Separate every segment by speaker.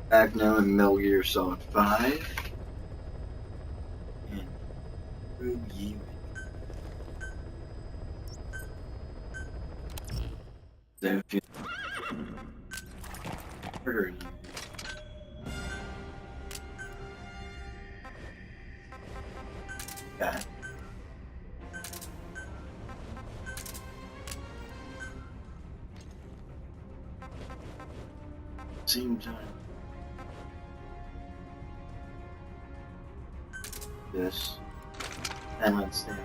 Speaker 1: Back now in Metal Gear Solid 5. And True Ye. That feels harder. Yeah. Same time. This. And let's stand.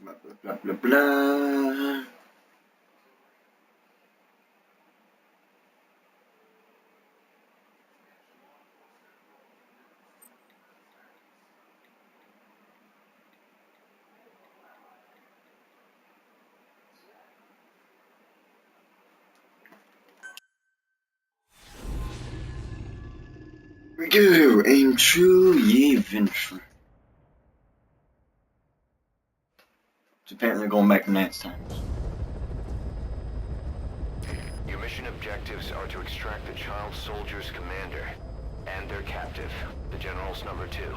Speaker 1: Blah blah blah blah blah. We do aim true ye venture. It's apparently going back to Nance times.
Speaker 2: Your mission objectives are to extract the child soldier's commander and their captive, the General's number 2.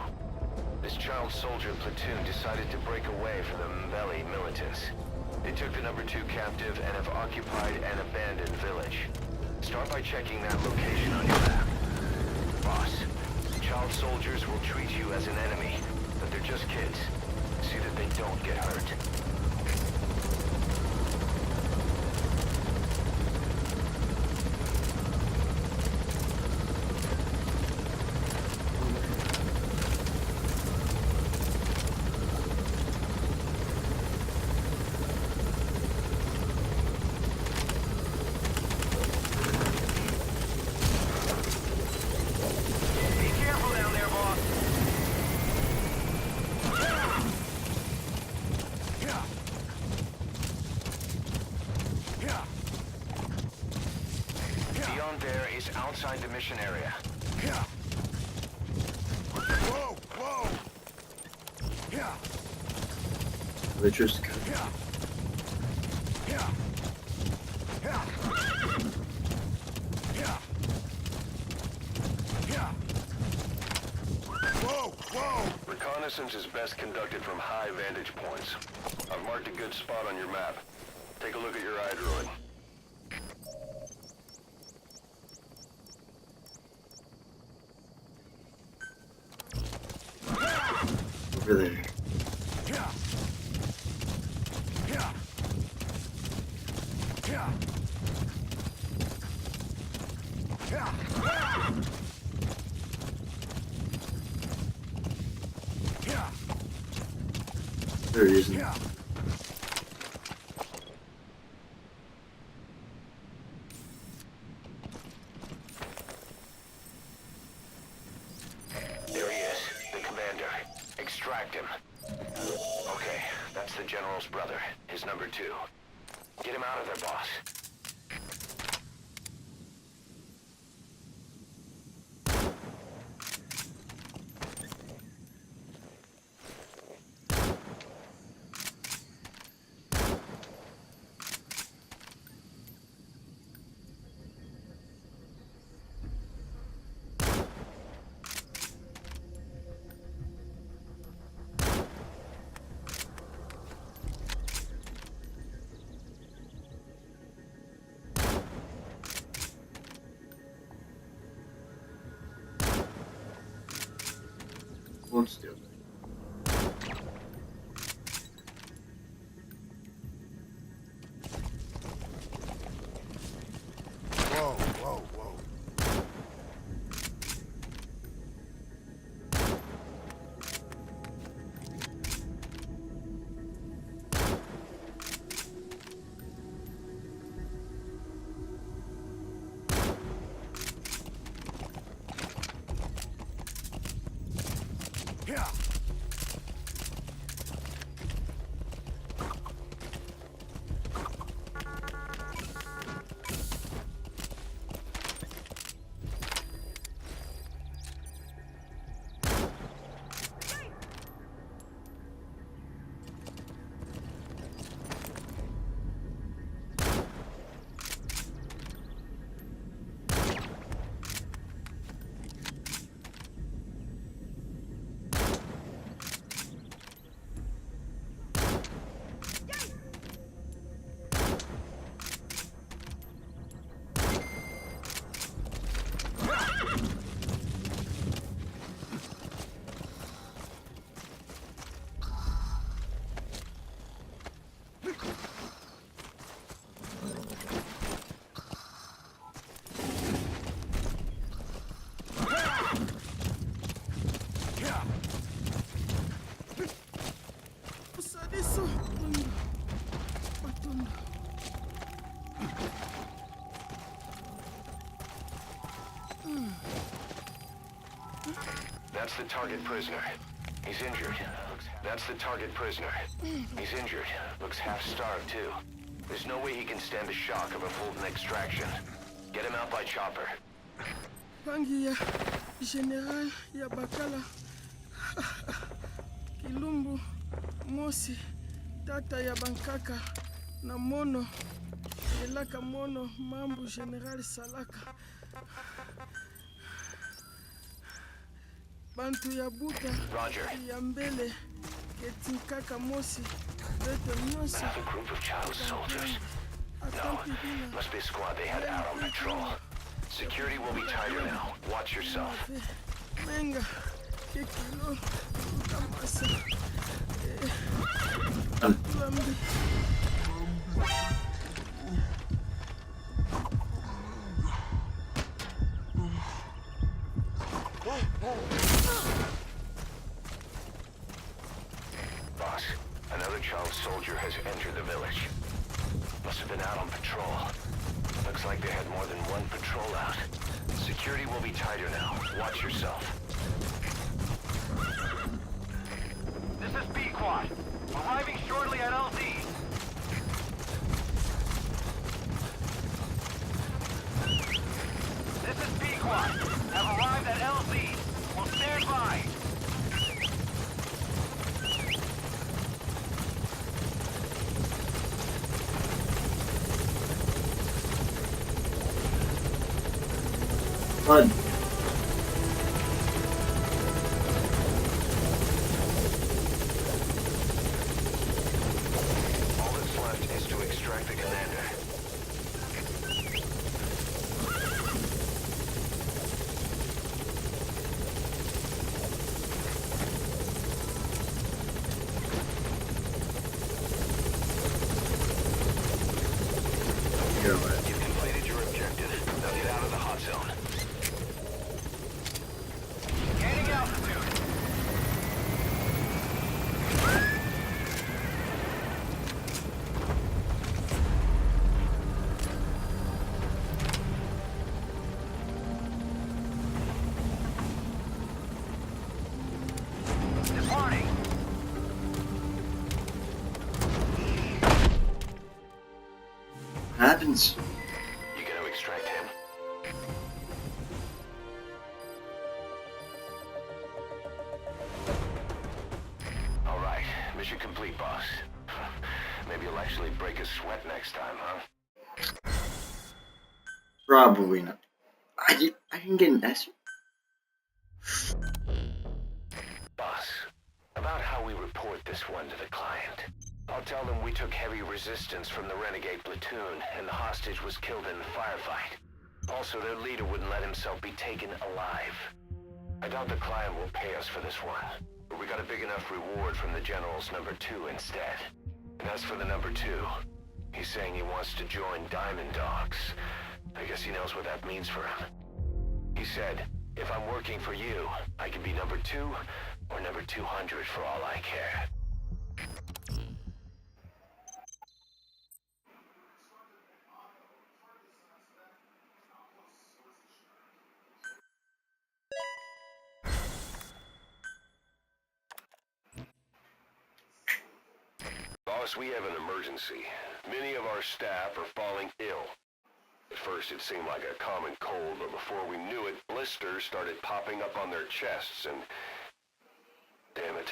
Speaker 2: This child soldier platoon decided to break away from the Mveli militants. They took the number 2 captive and have occupied an abandoned village. Start by checking that location on your map. Boss, child soldiers will treat you as an enemy, but they're just kids. See that they don't get hurt. Outside the mission area.
Speaker 3: Whoa, whoa.
Speaker 1: They just
Speaker 3: Whoa, whoa.
Speaker 2: Reconnaissance is best conducted from high vantage points. I've marked a good spot on your map. Take a look at your iDroid.
Speaker 1: over there. There he isn't.
Speaker 2: There he is, the commander. Extract him. Okay, that's the General's brother, his number 2. Get him out of there, boss.
Speaker 1: Let's do it.
Speaker 3: Whoa, whoa, whoa. Yeah.
Speaker 2: That's the target prisoner. He's injured. That's the target prisoner. He's injured. Looks half-starved, too. There's no way he can stand the shock of a Fulton extraction. Get him out by chopper.
Speaker 4: Bangi ya General ya Bakala Kilumbu Mosi Tata ya Bankaka na Mono Elaka Mono Mambu General Salaka Bantu ya Buta
Speaker 2: Roger.
Speaker 4: ya Mbele Ketinkaka Mosi Beto Nyosa
Speaker 2: A group of child soldiers. No, must be a squad they had out on patrol. Security will be tighter now. Watch yourself.
Speaker 4: Venga, que kilo, utamasa. Lambi.
Speaker 2: Boss, another child soldier has entered the village. Must have been out on patrol. Looks like they had more than one patrol out. Security will be tighter now. Watch yourself.
Speaker 5: This is B-Quad. Arriving shortly at LZ. This is B-Quad. Have arrived at LZ. Will stand by.
Speaker 1: Run.
Speaker 2: All that's left is to extract the commander. You've completed your objective. Now get out of the hot zone.
Speaker 5: Gaining altitude. Departing.
Speaker 1: Happens.
Speaker 2: You gonna extract him? All right, mission complete, boss. Maybe you'll actually break a sweat next time, huh?
Speaker 1: Probably not. I didn't get an S.
Speaker 2: Boss, about how we report this one to the client. I'll tell them we took heavy resistance from the renegade platoon and the hostage was killed in the firefight. Also, their leader wouldn't let himself be taken alive. I doubt the client will pay us for this one, but we got a big enough reward from the General's number 2 instead. And as for the number 2, he's saying he wants to join Diamond Dogs. I guess he knows what that means for him. He said, if I'm working for you, I can be number 2 or number 200 for all I care. Boss, we have an emergency. Many of our staff are falling ill. At first it seemed like a common cold, but before we knew it, blisters started popping up on their chests and... Damn it.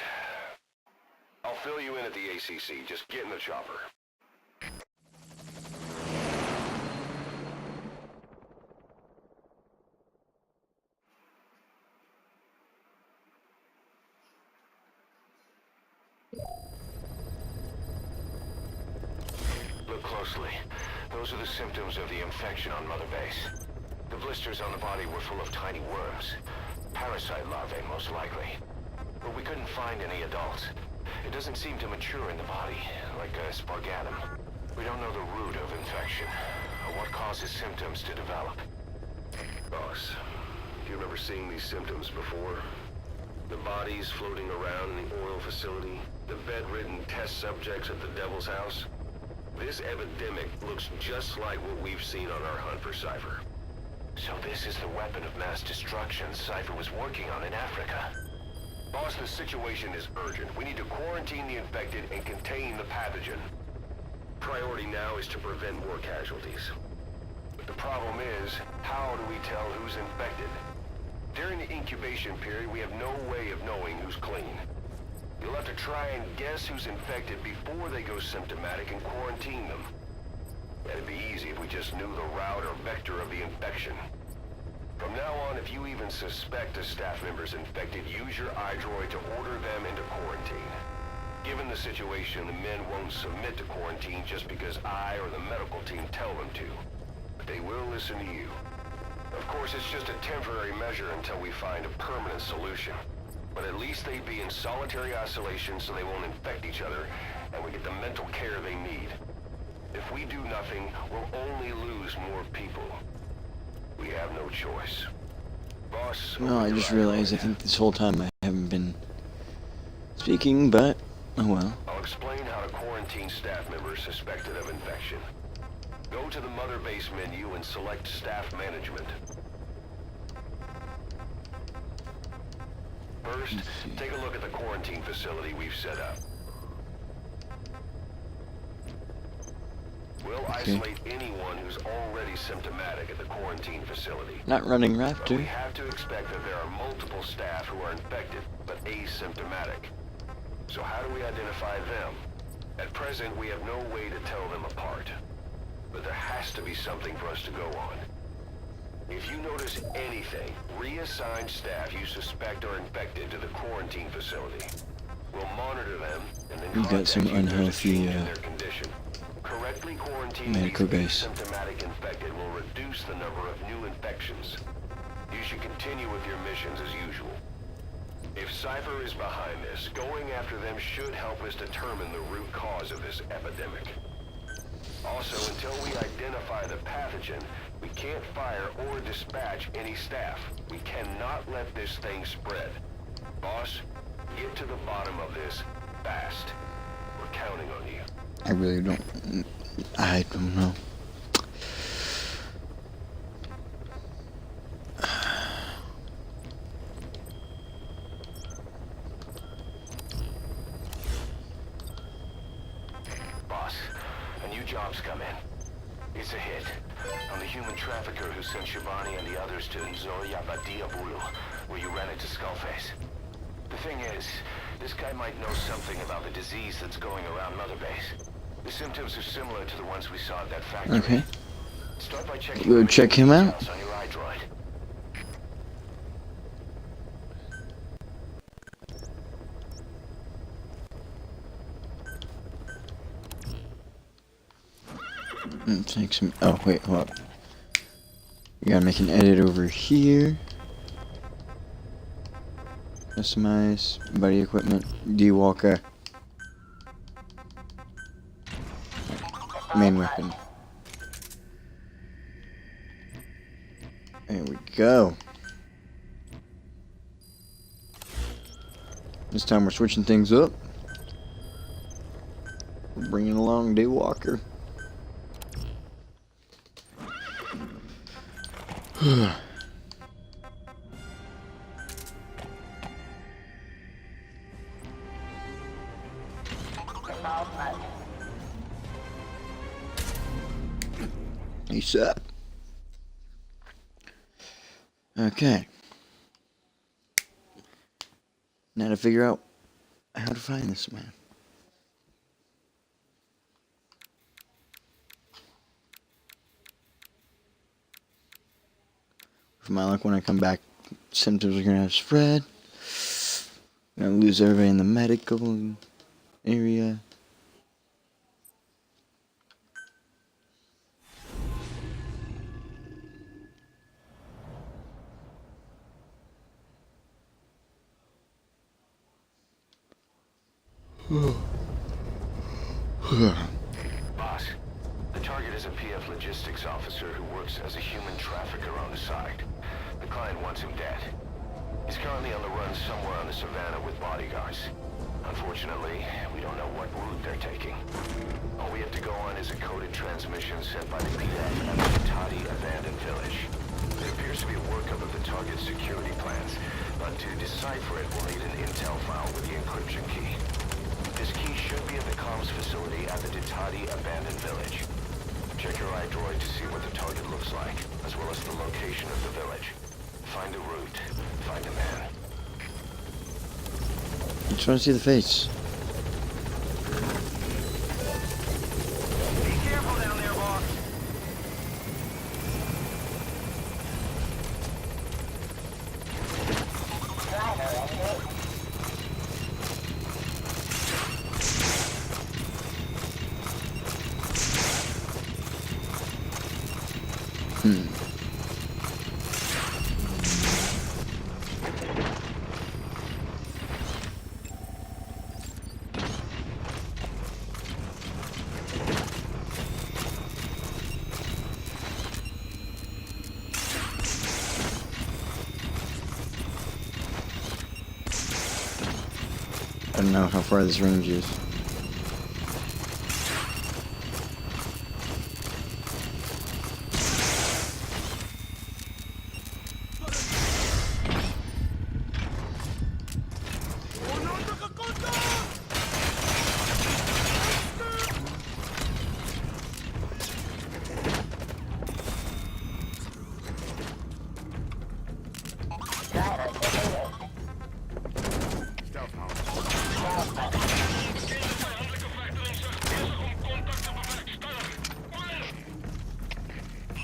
Speaker 2: I'll fill you in at the ACC. Just get in the chopper. Look closely. Those are the symptoms of the infection on Mother Base. The blisters on the body were full of tiny worms. Parasite larvae, most likely. But we couldn't find any adults. It doesn't seem to mature in the body, like a spargatum. We don't know the root of infection, or what causes symptoms to develop. Boss, do you remember seeing these symptoms before? The bodies floating around in the oil facility, the bedridden test subjects at the Devil's House. This epidemic looks just like what we've seen on our hunt for Cypher. So this is the weapon of mass destruction Cypher was working on in Africa. Boss, the situation is urgent. We need to quarantine the infected and contain the pathogen. Priority now is to prevent more casualties. But the problem is, how do we tell who's infected? During the incubation period, we have no way of knowing who's clean. You'll have to try and guess who's infected before they go symptomatic and quarantine them. That'd be easy if we just knew the route or vector of the infection. From now on, if you even suspect a staff member's infected, use your iDroid to order them into quarantine. Given the situation, the men won't submit to quarantine just because I or the medical team tell them to. But they will listen to you. Of course, it's just a temporary measure until we find a permanent solution. But at least they'd be in solitary isolation so they won't infect each other, and we get the mental care they need. If we do nothing, we'll only lose more people. We have no choice. Boss...
Speaker 6: No, I just realized I think this whole time I haven't been speaking, but oh well.
Speaker 2: I'll explain how to quarantine staff members suspected of infection. Go to the Mother Base menu and select Staff Management. First, take a look at the quarantine facility we've set up. We'll isolate anyone who's already symptomatic at the quarantine facility.
Speaker 6: Not running
Speaker 2: But we
Speaker 6: Raptor.
Speaker 2: have to expect that there are multiple staff who are infected, but asymptomatic. So how do we identify them? At present, we have no way to tell them apart. But there has to be something for us to go on. If you notice anything, reassign staff you suspect are infected to the quarantine facility. We'll monitor them and then
Speaker 6: We've got some
Speaker 2: contact you if there's a
Speaker 6: unhealthy,
Speaker 2: change in their condition. Correctly quarantining
Speaker 6: medical
Speaker 2: these
Speaker 6: base.
Speaker 2: asymptomatic infected will reduce the number of new infections. You should continue with your missions as usual. If Cypher is behind this, going after them should help us determine the root cause of this epidemic. Also, until we identify the pathogen, we can't fire or dispatch any staff. We cannot let this thing spread. Boss, get to the bottom of this fast. We're counting on you.
Speaker 6: I really don't. I don't know.
Speaker 2: Boss, a new job's come in. It's a hit. On the human trafficker who sent Shabani and the others to Nzoya Badiabulu, where you ran into Skullface. The thing is, this guy might know something about the disease that's going around Mother Base. The symptoms are similar to the ones we saw at that factory.
Speaker 6: Okay.
Speaker 2: Start by checking
Speaker 6: Go check him out.
Speaker 2: on your iDroid.
Speaker 6: Take some. Oh wait, hold up. We gotta make an edit over here. Customize body equipment. D-Walker. Main weapon. There we go. This time we're switching things up. We're bringing along D-Walker. ASAP. Okay. Now to figure out how to find this man. For my luck, when I come back, symptoms are gonna have spread. I'm gonna lose everybody in the medical area.
Speaker 2: Boss, the target is a PF logistics officer who works as a human trafficker on the side. The client wants him dead. He's currently on the run somewhere on the savannah with bodyguards. Unfortunately, we don't know what route they're taking. All we have to go on is a coded transmission sent by the PF at the Tati abandoned village. It appears to be a workup of the target's security plans, but to decipher it, we'll need an intel file with the encryption key. This key should be at the comms facility at the Ditati abandoned village. Check your iDroid to see what the target looks like, as well as the location of the village. Find a route. Find a man.
Speaker 6: I just want to see the face.
Speaker 5: Be careful down there, boss.
Speaker 6: I don't know how far this range is.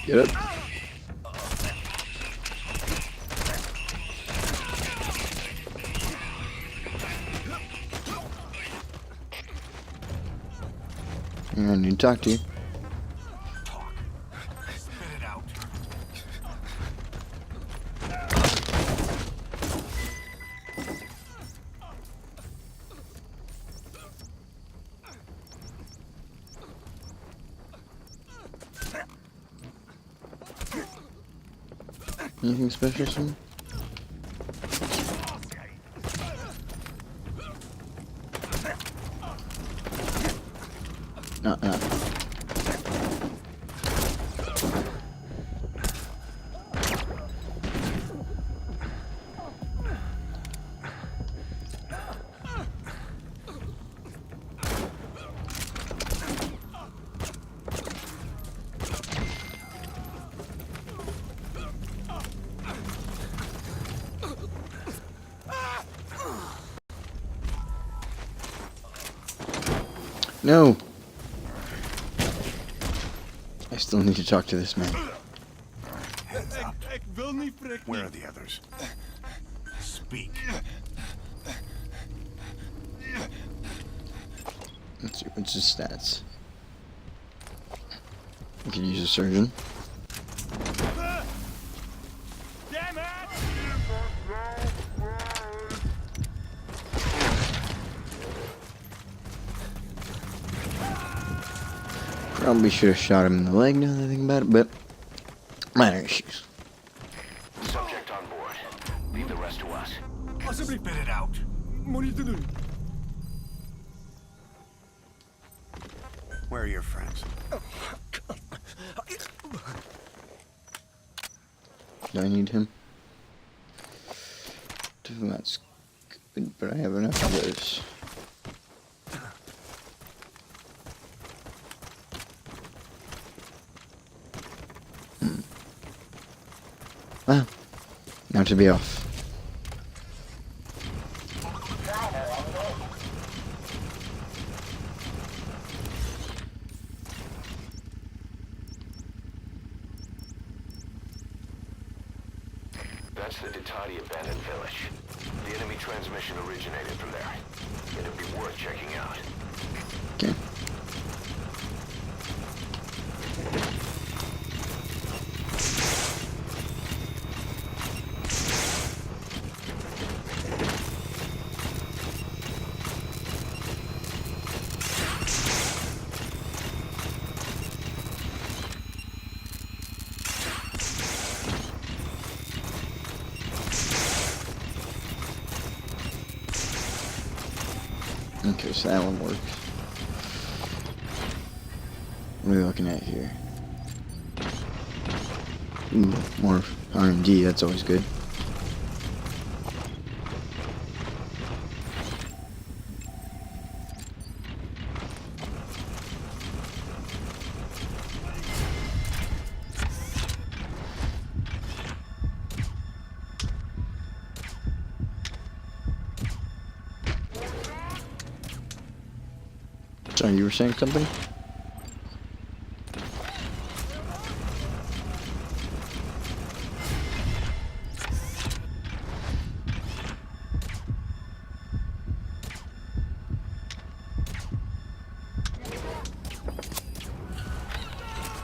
Speaker 6: Get up. I need to talk to you.
Speaker 3: Spit it out.
Speaker 6: Anything special, son? No. No! I still need to talk to this man.
Speaker 3: Where are the others? Speak.
Speaker 6: Let's see, what's his stats? We could use a surgeon.
Speaker 5: Damn it!
Speaker 6: Probably should have shot him in the leg now that I think about it, but minor issues.
Speaker 2: Subject on board. Leave the rest to us.
Speaker 3: Spit it out. Where are your friends?
Speaker 6: Do I need him? That's good, but I have enough of those. Well, now to be off.
Speaker 2: That's the Ditati abandoned village. The enemy transmission originated from there. It'd be worth checking out.
Speaker 6: Okay. Okay, so that one works. What are we looking at here? Ooh, more R&D, that's always good. Sorry, you were saying something?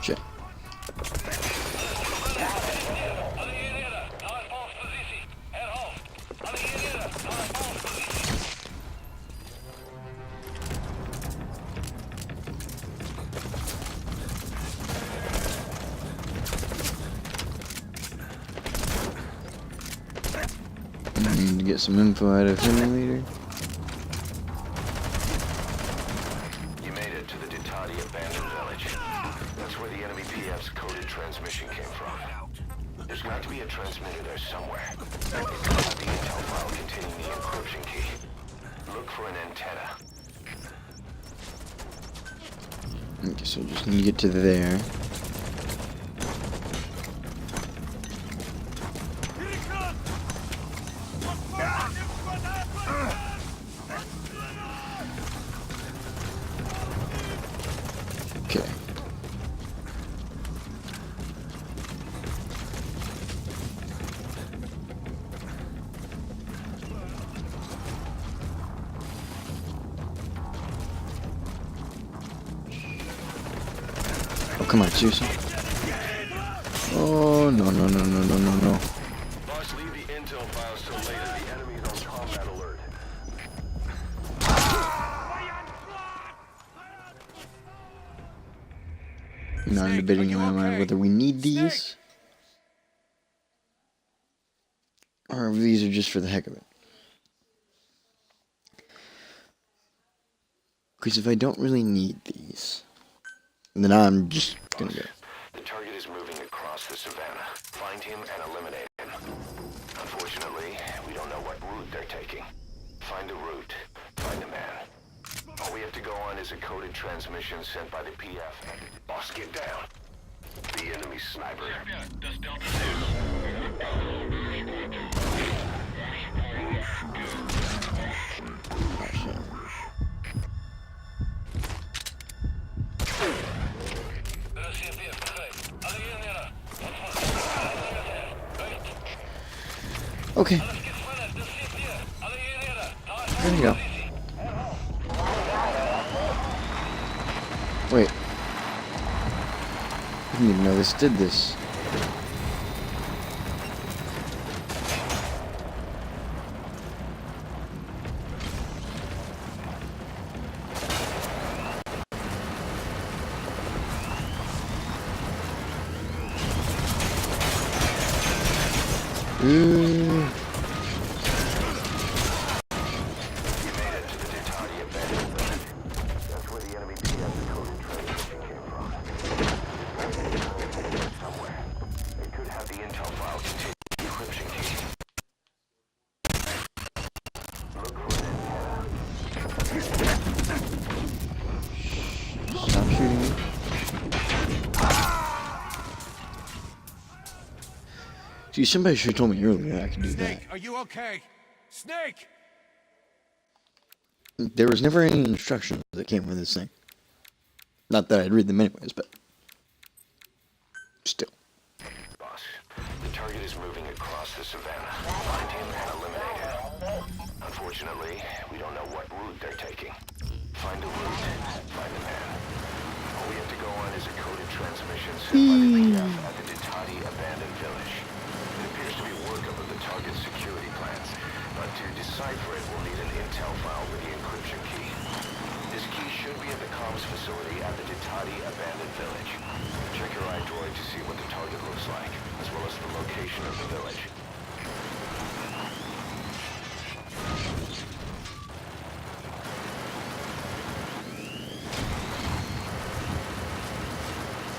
Speaker 6: Shit. I need to get some info out of him later.
Speaker 2: You made it to the Ditati abandoned village. That's where the enemy PF's coded transmission came from. There's got to be a transmitter there somewhere. It's got the intel file containing the encryption key. Look for an antenna.
Speaker 6: Okay, so just need to get to there. Okay. Oh, come on, seriously? Oh, no, no, no, no, no, no, no.
Speaker 2: Boss, leave the intel files till later. The enemy's on combat alert.
Speaker 6: Now I'm debating in my mind whether we need these or if these are just for the heck of it. Because if I don't really need these, then I'm just gonna go.
Speaker 2: The target is moving across the savannah. Find him and eliminate him. Unfortunately, we don't know what route they're taking. Find the route. Find the man. All we have to go on is a coded transmission sent by the PF. Boss, get down. The enemy sniper.
Speaker 6: Okay. There you go. Wait. I didn't even know this did this. Stop shooting me. See, somebody should have told me earlier I could do that.
Speaker 3: Snake, are you okay? Snake!
Speaker 6: There was never any instructions that came with this thing. Not that I'd read them anyways, but still.
Speaker 2: Boss, the target is moving across the savannah. Find him and eliminate him. Unfortunately, we don't know what route they're taking. Find the route, find the man. All we have to go on is a coded transmission sent by the PF at the Ditati abandoned village. It appears to be workup of the target's security plans, but to decipher it, we'll need an intel file with the encryption key. This key should be at the comms facility at the Ditati abandoned village. Check your iDroid to see what the target looks like, as well as the location of the village.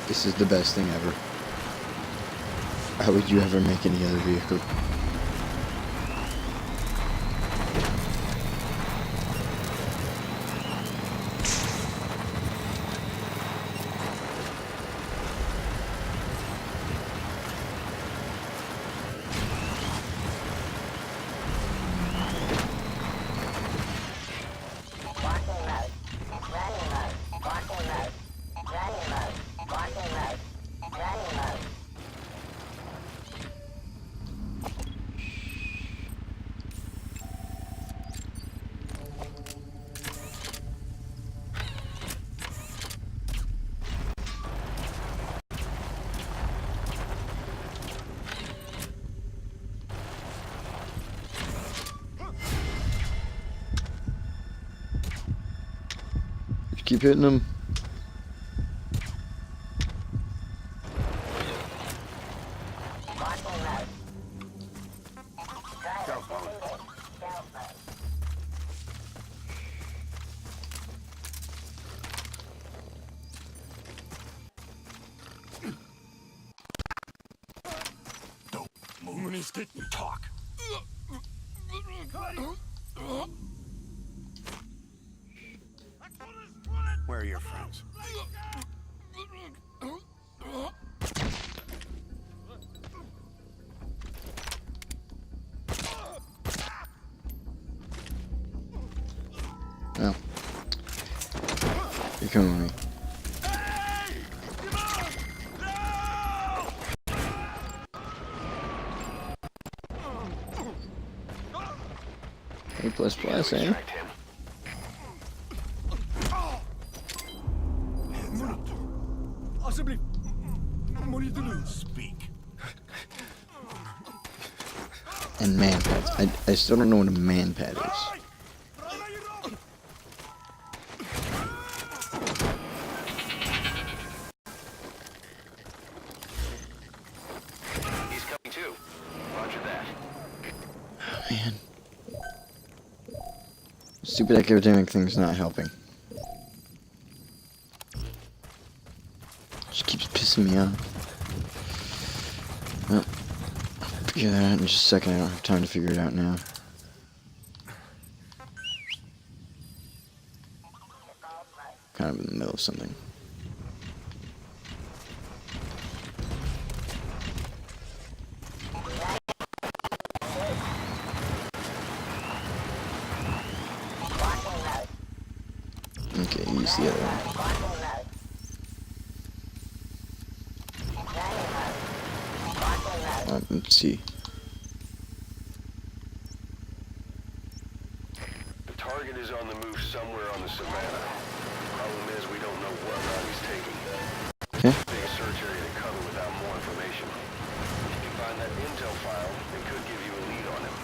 Speaker 6: This is the best thing ever. How would you ever make any other vehicle? Keep hitting them.
Speaker 3: Talk. Where are your friends?
Speaker 6: No. You're coming with me. A plus plus, eh?
Speaker 2: Extract him.
Speaker 4: Alsjeblieft. Monitor.
Speaker 3: Speak.
Speaker 6: And man pads. I still don't know what a man pad is.
Speaker 2: He's coming too. Roger that.
Speaker 6: Man. Stupid academic thing's not helping. Just keeps pissing me off. Well, I'll figure that out in just a second. I don't have time to figure it out now. Kind of in the middle of something. Okay, use the other one. Let's see.
Speaker 2: The target is on the move somewhere on the savannah. Problem is, we don't know what route he's taking.
Speaker 6: Okay.
Speaker 2: Big search area to cover without more information. If you find that intel file, it could give you a lead on him.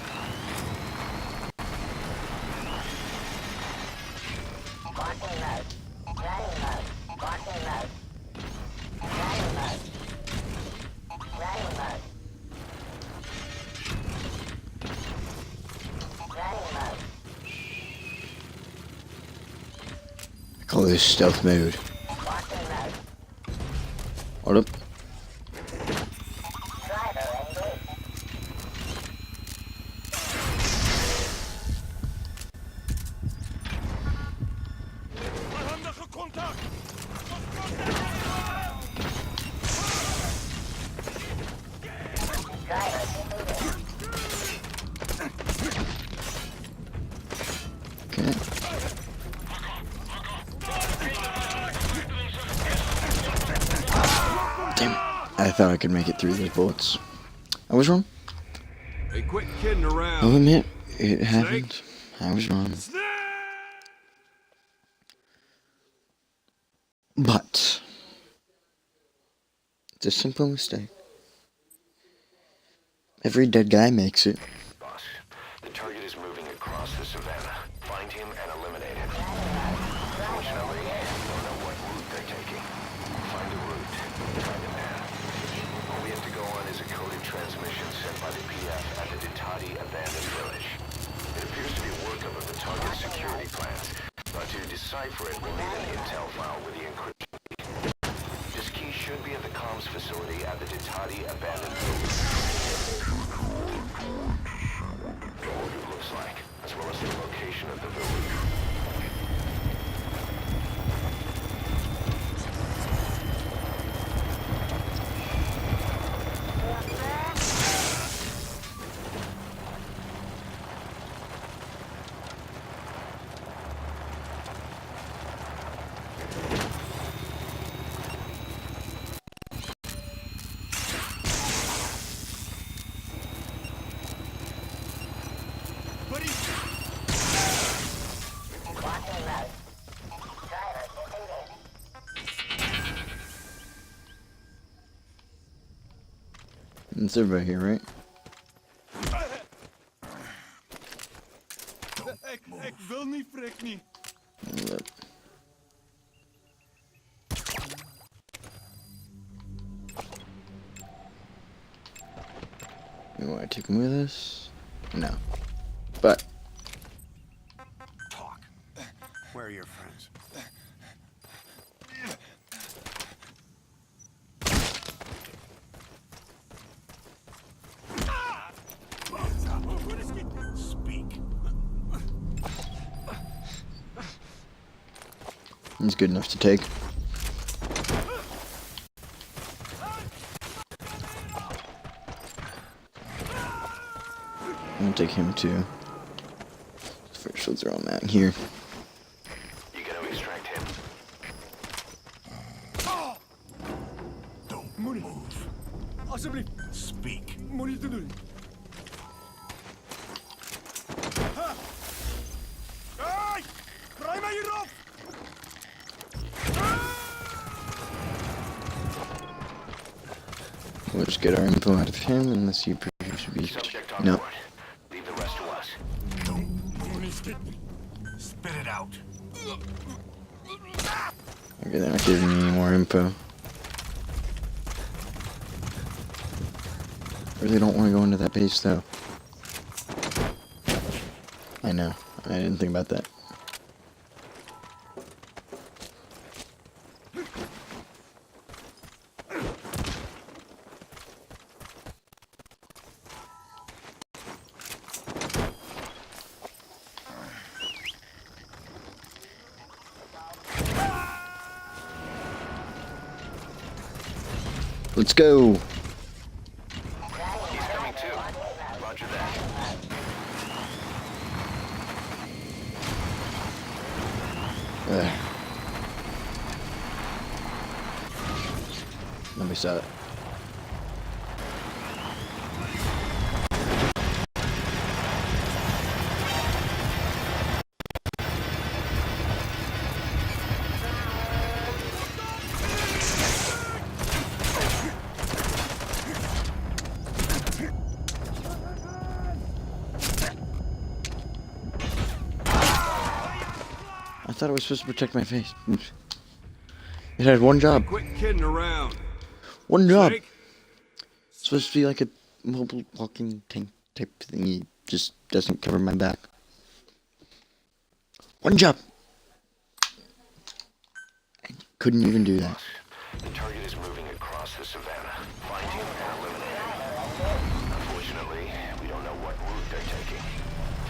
Speaker 6: I call this stealth mode. Hold up. Okay. Damn it. I thought I could make it through those bullets. I was wrong.
Speaker 3: Hey, quit kidding around.
Speaker 6: I'll admit, it happened. I was wrong. But it's a simple mistake. Every dead guy makes it.
Speaker 2: Boss, the target is moving across the savannah. Find him and eliminate him. Unfortunately, we don't know what route they're taking. Find the route. Find the man. All we have to go on is a coded transmission sent by the PF at the Ditati abandoned village. It appears to be a workup of the target's security plans, but to decipher it, we'll need an intel file with the encryption key. This key should be at the comms facility at the Ditati abandoned village. What it looks like, as well as the location of the village.
Speaker 6: It's everybody here, right?
Speaker 4: Ik wil niet, Frik niet.
Speaker 6: Look. We want to take him with us? No. But
Speaker 3: Talk. Where are your friends? Speak.
Speaker 6: he's good enough to take. I'm gonna take him too. First, we'll throw him out here.
Speaker 2: You gotta extract him.
Speaker 3: Don't move.
Speaker 4: Alsjeblieft,
Speaker 3: Speak.
Speaker 4: moeite te doen. Hey! Draai mij hierop!
Speaker 6: We'll just get our info out of him unless he produces a beast.
Speaker 2: Subject on
Speaker 6: No.
Speaker 2: board. Leave the rest to us.
Speaker 3: Spit it out.
Speaker 6: Okay, they're not giving me any more info. I really don't want to go into that base though. I know. I didn't think about that. Let's go.
Speaker 2: He's coming too. Roger that.
Speaker 6: Nobody saw it. I thought it was supposed to protect my face. Oops. It had one job.
Speaker 3: Quit kidding around.
Speaker 6: One job.
Speaker 3: Snake?
Speaker 6: It's supposed to be like a mobile walking tank type thingy. Just doesn't cover my back. One job. I couldn't even do that.
Speaker 2: The target is moving across the savannah. Find him and eliminate him. Unfortunately, we don't know what route they're taking.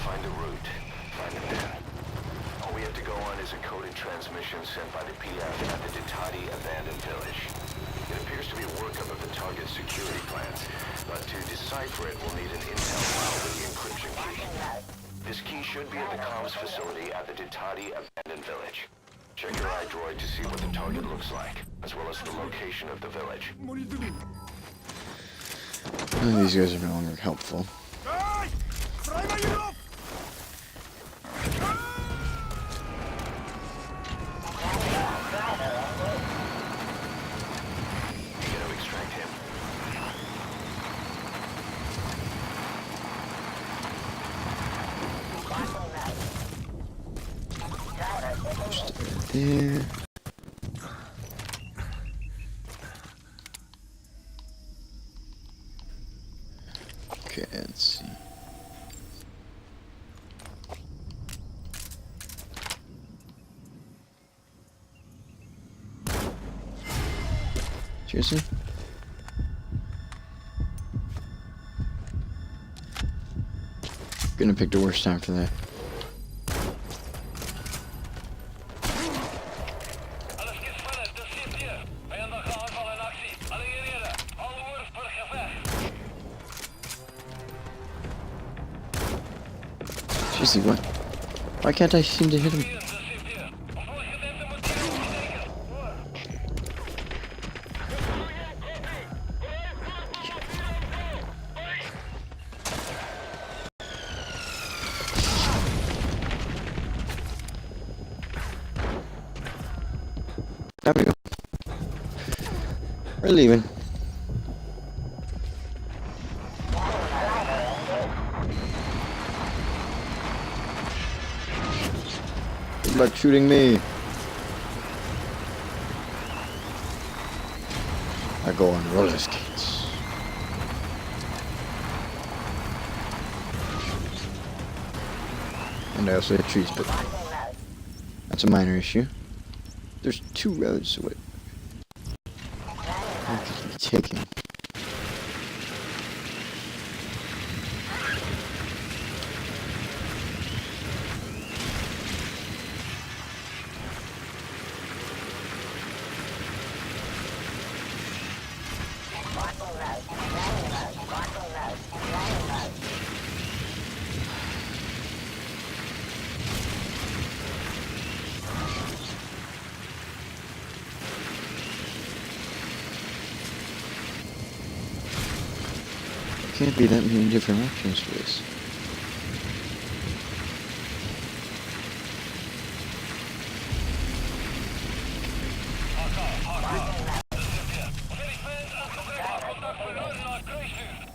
Speaker 2: Find the route. Find the man. All we have to go on is a coded transmission sent by the PF at the Ditati abandoned village. It appears to be a workup of the target's security plans, but to decipher it, we'll need an intel file with the encryption key. This key should be at the comms facility at the Ditati abandoned village. Check your iDroid to see what the target looks like, as well as the location of the village.
Speaker 4: What are you doing?
Speaker 6: These guys are no longer helpful.
Speaker 4: Hey! Draai maar hierop!
Speaker 2: You gotta extract him.
Speaker 6: Just there. Okay, let's see. Seriously? Gonna pick the worst time for that.
Speaker 5: Alles gespannen, das zit hier. Vijandige aanval in actie. Alle eenheden, alle woorden voor gevecht.
Speaker 6: Seriously, what? Why can't I seem to hit him?
Speaker 5: Hier, das zit hier. Voor gedeelte moet hier opsteken.
Speaker 6: There we go. We're leaving. Good luck shooting me. I go on roller skates. And I also hit trees, but that's a minor issue. There's 2 roads, so what? I could be taking. Can't be that many different options for this.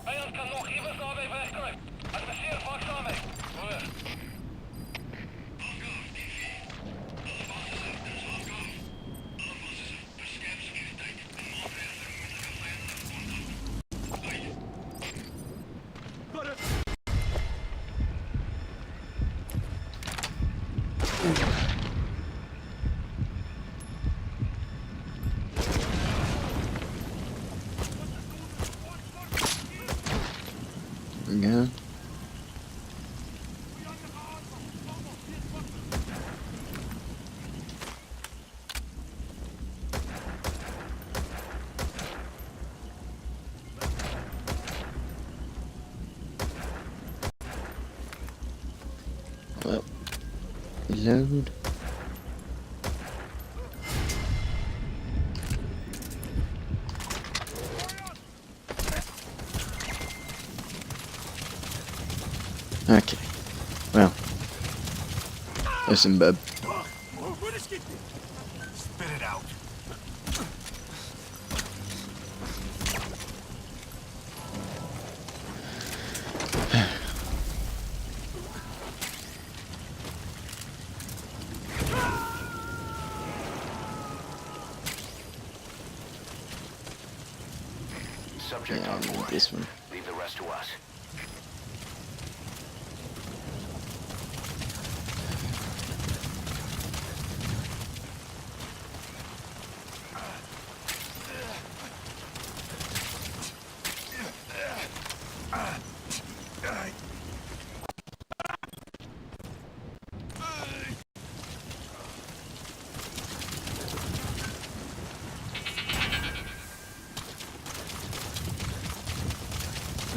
Speaker 5: Vijand kan nog even snel bij wegkomen. Adresseer waakzaam mee. Over.
Speaker 6: Yeah. Well, load. Okay. Well. Listen, bub.
Speaker 3: Spit it out.
Speaker 2: Subject
Speaker 6: Yeah,
Speaker 2: on
Speaker 6: I need
Speaker 2: board.
Speaker 6: this one.
Speaker 2: Leave the rest to us.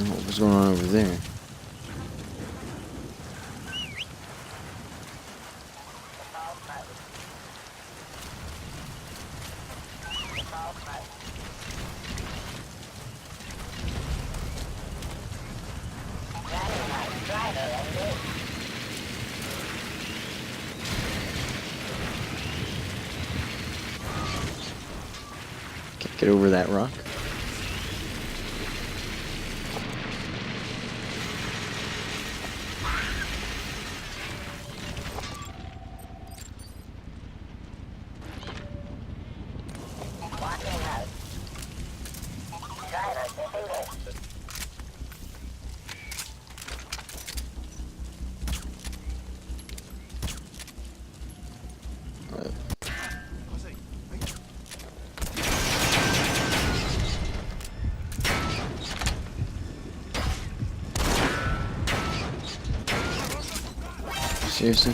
Speaker 6: What was going on over there? Get over that rock. Seriously?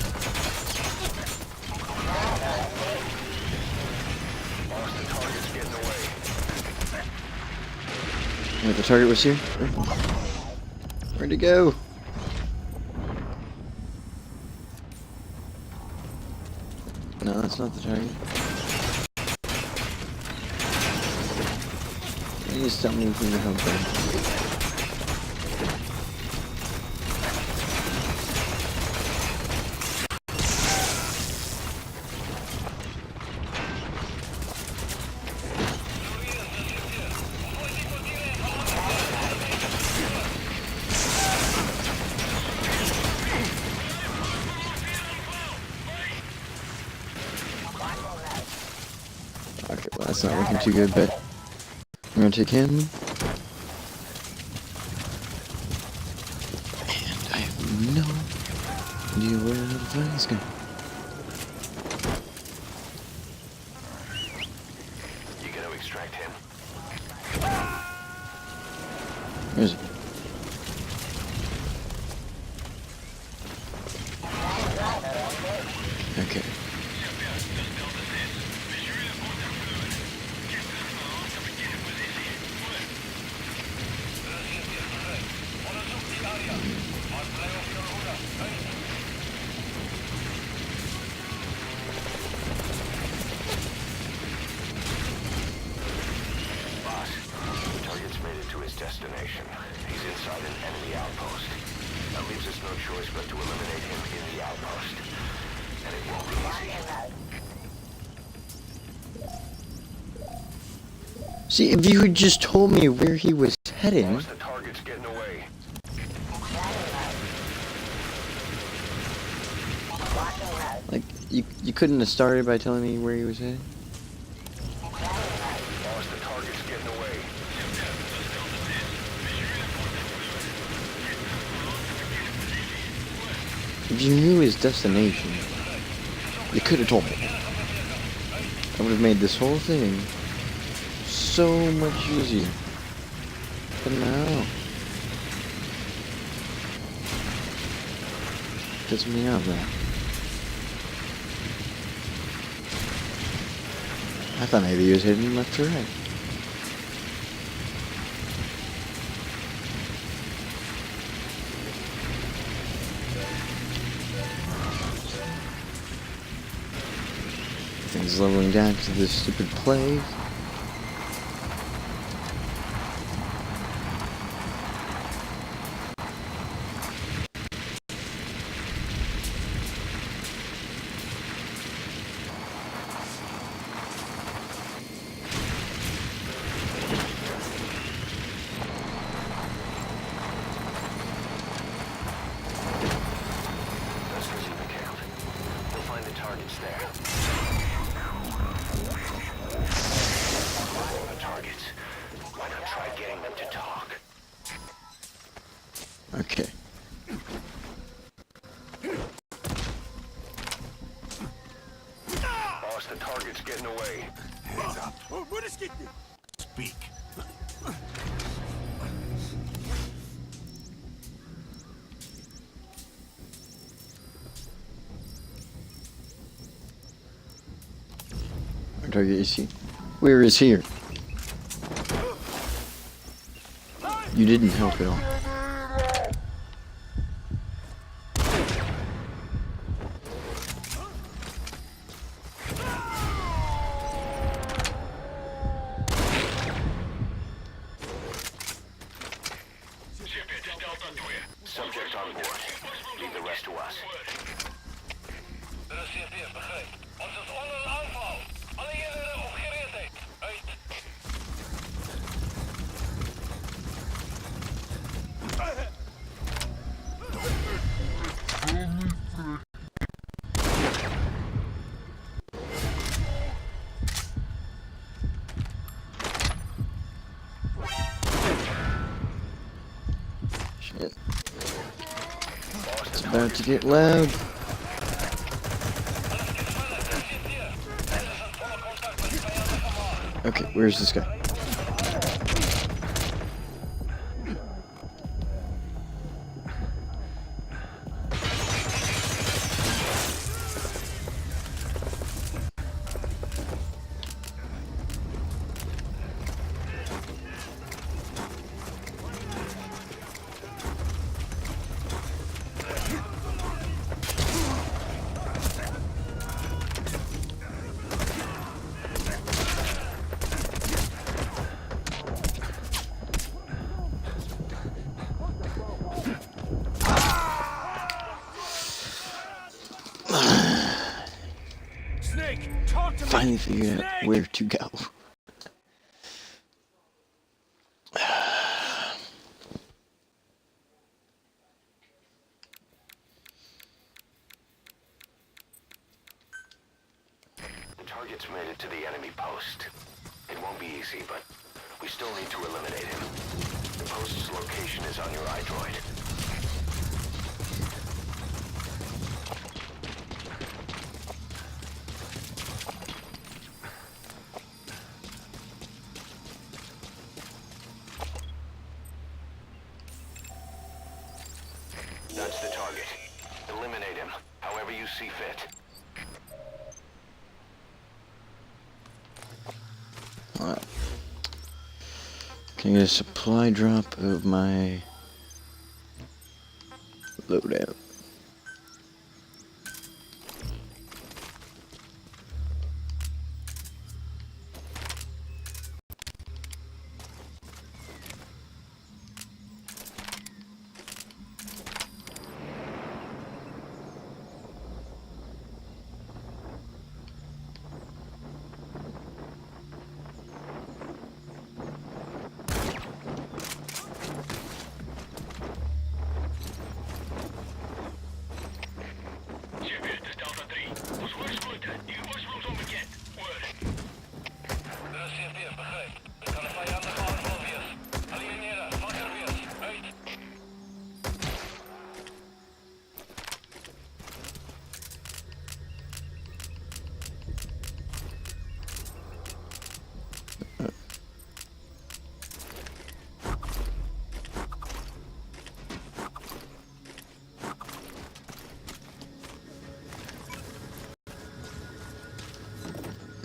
Speaker 6: Wait, the target was here? Where'd it go? No, that's not the target. You just tell me if you need help there. Okay, well that's not looking too good, but I'm gonna take him. And I have no idea where to find this guy.
Speaker 2: You gonna extract him?
Speaker 6: Where is he? Okay.
Speaker 2: Boss, the target's made it to his destination. He's inside an enemy outpost. That leaves us no choice but to eliminate him in the outpost. And it won't be easy.
Speaker 6: See, if you had just told me where he was heading.
Speaker 2: Boss, the target's getting away.
Speaker 6: Like, you couldn't have started by telling me where he was heading?
Speaker 2: Boss, the target's getting away.
Speaker 6: If you knew his destination, you could have told me. That would have made this whole thing so much easier. But now, gets me out there. I thought maybe he was heading left to right. Things leveling down to this stupid plague.
Speaker 2: Let's resume the count. We'll find the targets there. The targets. Why not try getting them to talk?
Speaker 6: Okay.
Speaker 2: Boss, the target's getting away.
Speaker 3: Hands up.
Speaker 4: Oh, вырежьте!
Speaker 3: Speak.
Speaker 6: Our target is here. Where is here? You didn't help at all.
Speaker 2: Subject on board. Leave the rest to us.
Speaker 5: De CP is begrepen. Ons is onder een aanval. Alle eenheden op gereedheid. Uit.
Speaker 6: about to get loud. Okay, where's this guy?
Speaker 4: Snake, talk to me.
Speaker 6: Finally figured out where to go.
Speaker 2: The target's made it to the enemy post. It won't be easy, but we still need to eliminate him. The post's location is on your iDroid. That's the target. Eliminate him, however you see fit.
Speaker 6: Alright. Can I get a supply drop of my loadout?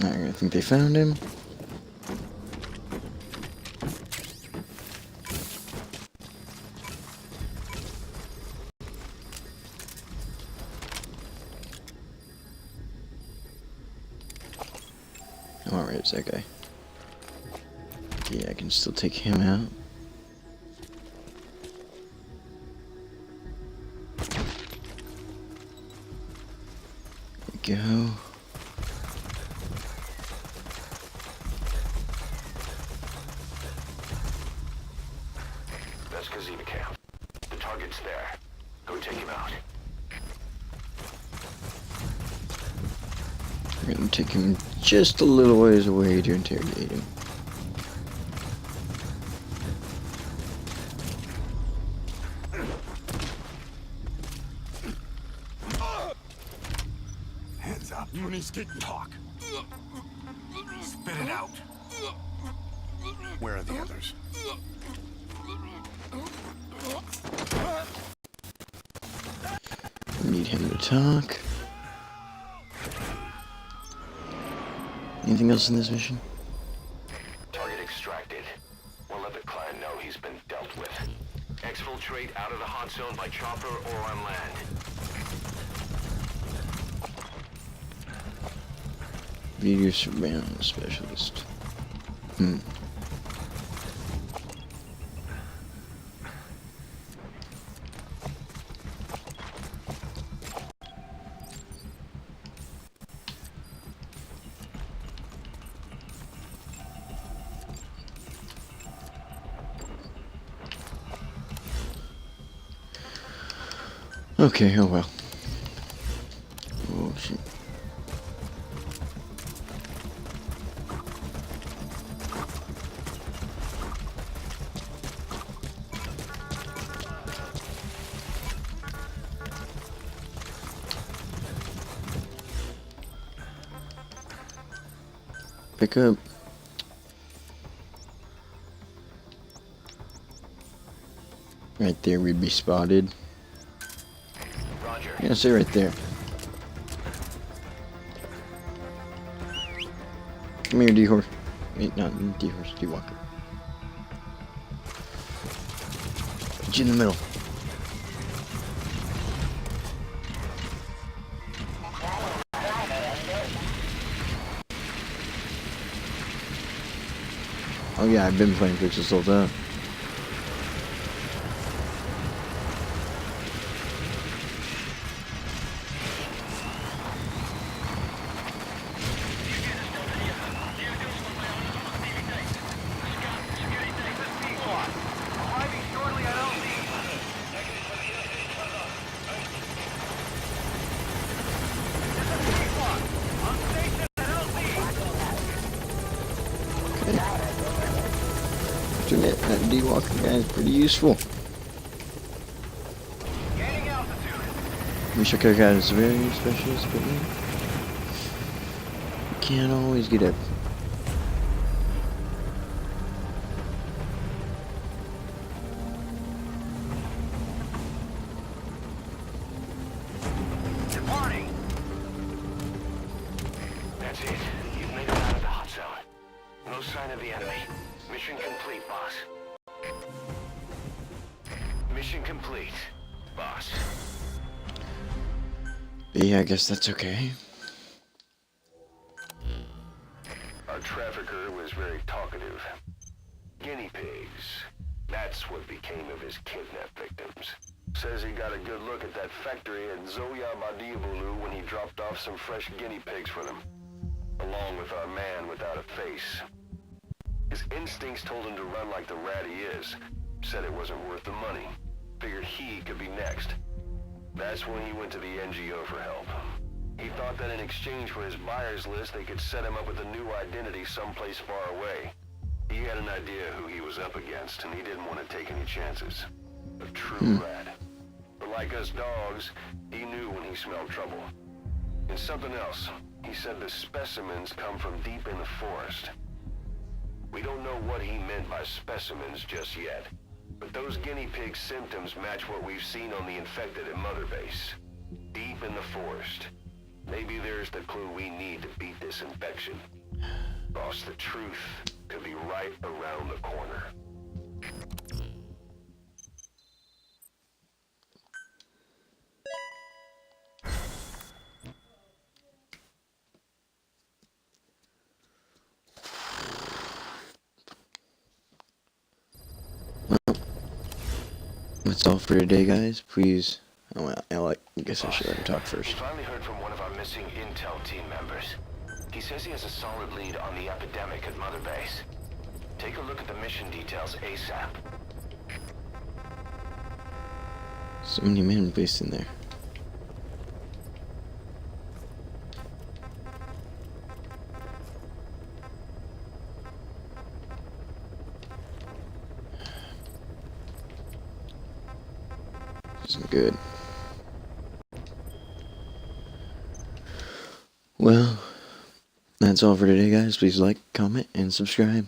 Speaker 6: Alright, I think they found him. Alright, it's that guy. Yeah, I can still take him out. There we go.
Speaker 2: That's Kazima camp. The target's there. Go take him out.
Speaker 6: We're gonna take him just a little ways away to interrogate him.
Speaker 3: Hands up. You need to talk. Spit it out. Where are the others?
Speaker 6: Need him to talk. Anything else in this mission?
Speaker 2: Target extracted. We'll let the client know he's been dealt with. Exfiltrate out of the hot zone by chopper or on land.
Speaker 6: Video surveillance specialist. Okay, oh well. Oh shit. pick up. Right there, we'd be spotted.
Speaker 2: Roger.
Speaker 6: Yeah, stay right there. Come here, D-Horse. Wait, not D-Horse, D-Walker. Put you in the middle. Oh yeah, I've been playing Fix this whole time. That D-Walker guy is pretty useful. Wish I could have got a civilian specialist, but you can't always get up.
Speaker 2: That's it. You've made it out of the hot zone. No sign of the enemy. Mission complete, boss. Mission complete, boss.
Speaker 6: Yeah, I guess that's okay.
Speaker 2: Our trafficker was very talkative. Guinea pigs. That's what became of his kidnapped victims. Says he got a good look at that factory at Zoya Badibulu when he dropped off some fresh guinea pigs for them, along with our man without a face. His instincts told him to run like the rat he is. Said it wasn't worth the money. Figured he could be next. That's when he went to the NGO for help. He thought that in exchange for his buyer's list, they could set him up with a new identity someplace far away. He had an idea who he was up against, and he didn't want to take any chances. A true rat. But like us dogs, he knew when he smelled trouble. And something else. He said the specimens come from deep in the forest. We don't know what he meant by specimens just yet, but those guinea pig symptoms match what we've seen on the infected at Mother Base. Deep in the forest. Maybe there's the clue we need to beat this infection. Boss, the truth could be right around the corner.
Speaker 6: That's all for today, guys. Please, I guess I should let him talk
Speaker 2: We
Speaker 6: first.
Speaker 2: finally heard from one of our missing intel team members. He says he has a solid lead on the epidemic at Mother Base. Take a look at the mission details ASAP.
Speaker 6: So many men based in there. Isn't good. Well, that's all for today, guys. Please like, comment, and subscribe.